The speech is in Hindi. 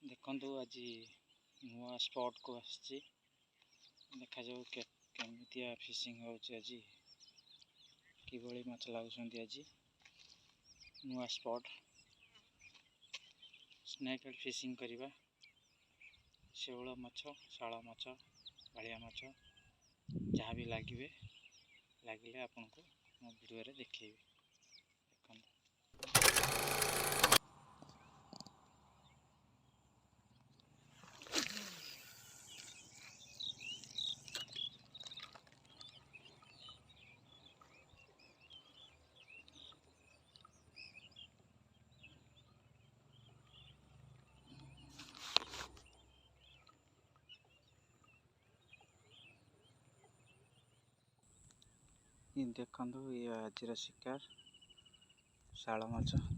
देखु आज नुआ स्पॉट को आसी देखा जाऊ केमितिया फिशिंग होची आज किभली माछ लागुछंती आज नुआ स्पॉट स्नेक हेड फिशिंग करिबा शेवल माछ शाला माछ बालिया माछ जहाँ भी लगे आपको मो वीडियो रे देखेबी। देखु ये आज शिकार शाला माछ।